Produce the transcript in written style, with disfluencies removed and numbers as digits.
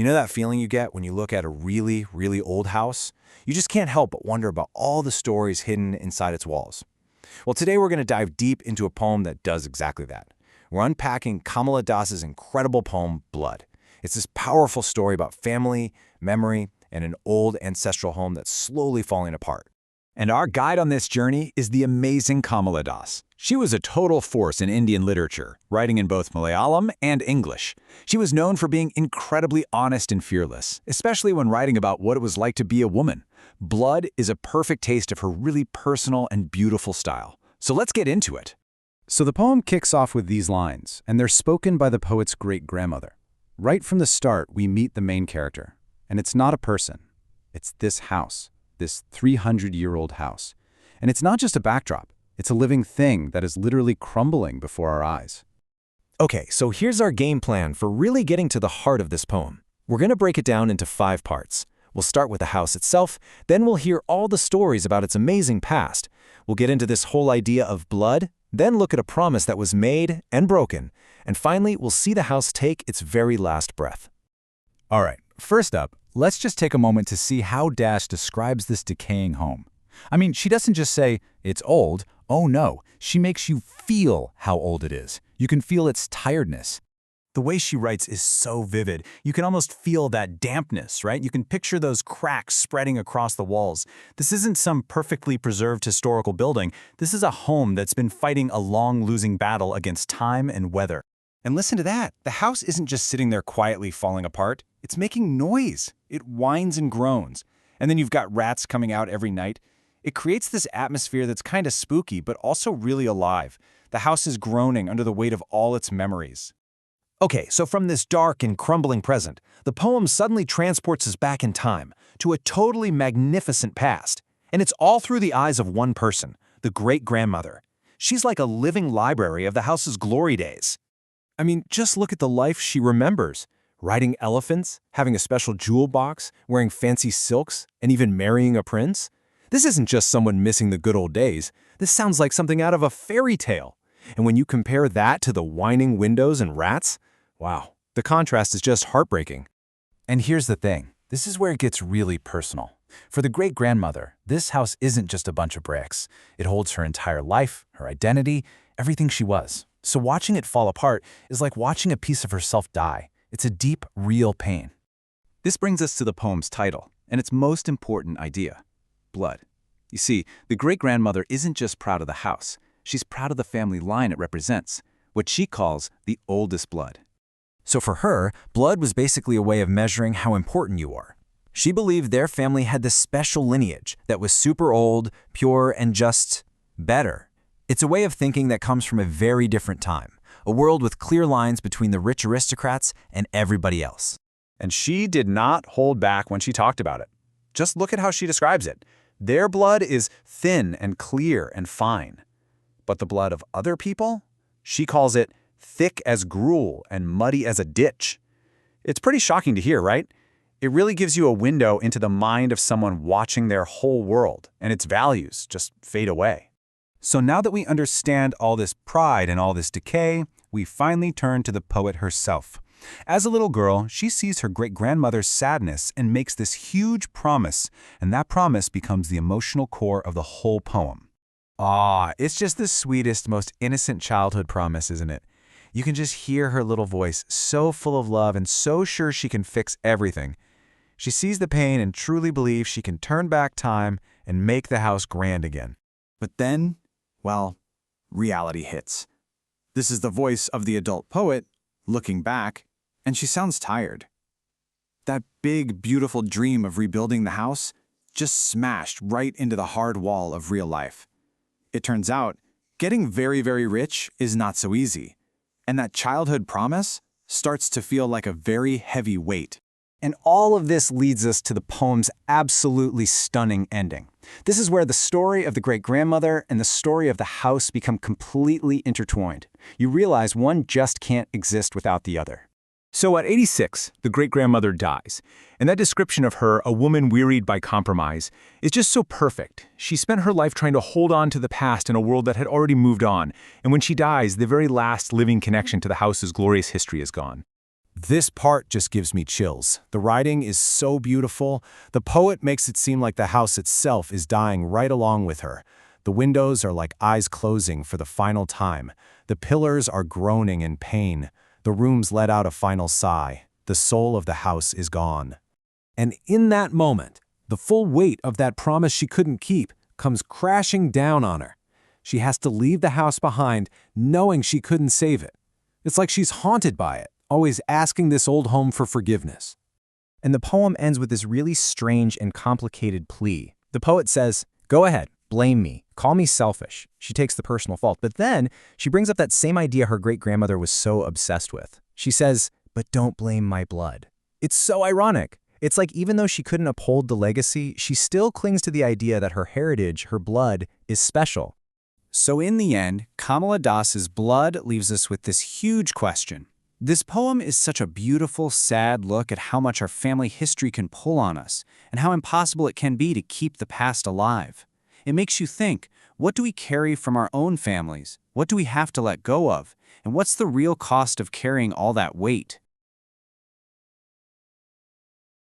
You know that feeling you get when you look at a really, really old house? You just can't help but wonder about all the stories hidden inside its walls. Well, today we're going to dive deep into a poem that does exactly that. We're unpacking Kamala Das's incredible poem, Blood. It's this powerful story about family, memory, and an old ancestral home that's slowly falling apart. And our guide on this journey is the amazing Kamala Das. She was a total force in Indian literature, writing in both Malayalam and English. She was known for being incredibly honest and fearless, especially when writing about what it was like to be a woman. Blood is a perfect taste of her really personal and beautiful style. So let's get into it. So the poem kicks off with these lines, and they're spoken by the poet's great-grandmother. Right from the start, we meet the main character. And it's not a person. It's this house. This 300-year-old house. And it's not just a backdrop. It's a living thing that is literally crumbling before our eyes. Okay, so here's our game plan for really getting to the heart of this poem. We're going to break it down into 5 parts. We'll start with the house itself, then we'll hear all the stories about its amazing past. We'll get into this whole idea of blood, then look at a promise that was made and broken, and finally we'll see the house take its very last breath. All right, first up, let's just take a moment to see how Das describes this decaying home. I mean, she doesn't just say, it's old. Oh no, she makes you feel how old it is. You can feel its tiredness. The way she writes is so vivid. You can almost feel that dampness, right? You can picture those cracks spreading across the walls. This isn't some perfectly preserved historical building. This is a home that's been fighting a long losing battle against time and weather. And listen to that. The house isn't just sitting there quietly falling apart. It's making noise. It whines and groans. And then you've got rats coming out every night. It creates this atmosphere that's kind of spooky, but also really alive. The house is groaning under the weight of all its memories. Okay, so from this dark and crumbling present, the poem suddenly transports us back in time to a totally magnificent past. And it's all through the eyes of one person, the great-grandmother. She's like a living library of the house's glory days. I mean, just look at the life she remembers. Riding elephants, having a special jewel box, wearing fancy silks, and even marrying a prince. This isn't just someone missing the good old days. This sounds like something out of a fairy tale. And when you compare that to the whining windows and rats, wow, the contrast is just heartbreaking. And here's the thing. This is where it gets really personal. For the great-grandmother, this house isn't just a bunch of bricks. It holds her entire life, her identity, everything she was. So watching it fall apart is like watching a piece of herself die. It's a deep, real pain. This brings us to the poem's title, and its most important idea, blood. You see, the great-grandmother isn't just proud of the house. She's proud of the family line it represents, what she calls the oldest blood. So for her, blood was basically a way of measuring how important you are. She believed their family had this special lineage that was super old, pure, and just better. It's a way of thinking that comes from a very different time, a world with clear lines between the rich aristocrats and everybody else. And she did not hold back when she talked about it. Just look at how she describes it. Their blood is thin and clear and fine. But the blood of other people? She calls it thick as gruel and muddy as a ditch. It's pretty shocking to hear, right? It really gives you a window into the mind of someone watching their whole world, and its values just fade away. So now that we understand all this pride and all this decay, we finally turn to the poet herself. As a little girl, she sees her great-grandmother's sadness and makes this huge promise, and that promise becomes the emotional core of the whole poem. It's just the sweetest, most innocent childhood promise, isn't it? You can just hear her little voice, so full of love and so sure she can fix everything. She sees the pain and truly believes she can turn back time and make the house grand again. But then, well, reality hits. This is the voice of the adult poet, looking back, and she sounds tired. That big, beautiful dream of rebuilding the house just smashed right into the hard wall of real life. It turns out, getting very, very rich is not so easy. And that childhood promise starts to feel like a very heavy weight. And all of this leads us to the poem's absolutely stunning ending. This is where the story of the great-grandmother and the story of the house become completely intertwined. You realize one just can't exist without the other. So at 86, the great-grandmother dies. And that description of her, a woman wearied by compromise, is just so perfect. She spent her life trying to hold on to the past in a world that had already moved on. And when she dies, the very last living connection to the house's glorious history is gone. This part just gives me chills. The writing is so beautiful. The poet makes it seem like the house itself is dying right along with her. The windows are like eyes closing for the final time. The pillars are groaning in pain. The rooms let out a final sigh. The soul of the house is gone. And in that moment, the full weight of that promise she couldn't keep comes crashing down on her. She has to leave the house behind, knowing she couldn't save it. It's like she's haunted by it, always asking this old home for forgiveness. And the poem ends with this really strange and complicated plea. The poet says, "Go ahead, blame me, call me selfish." She takes the personal fault, but then she brings up that same idea her great-grandmother was so obsessed with. She says, "But don't blame my blood." It's so ironic. It's like even though she couldn't uphold the legacy, she still clings to the idea that her heritage, her blood, is special. So in the end, Kamala Das's blood leaves us with this huge question. This poem is such a beautiful, sad look at how much our family history can pull on us, and how impossible it can be to keep the past alive. It makes you think, what do we carry from our own families? What do we have to let go of? And what's the real cost of carrying all that weight?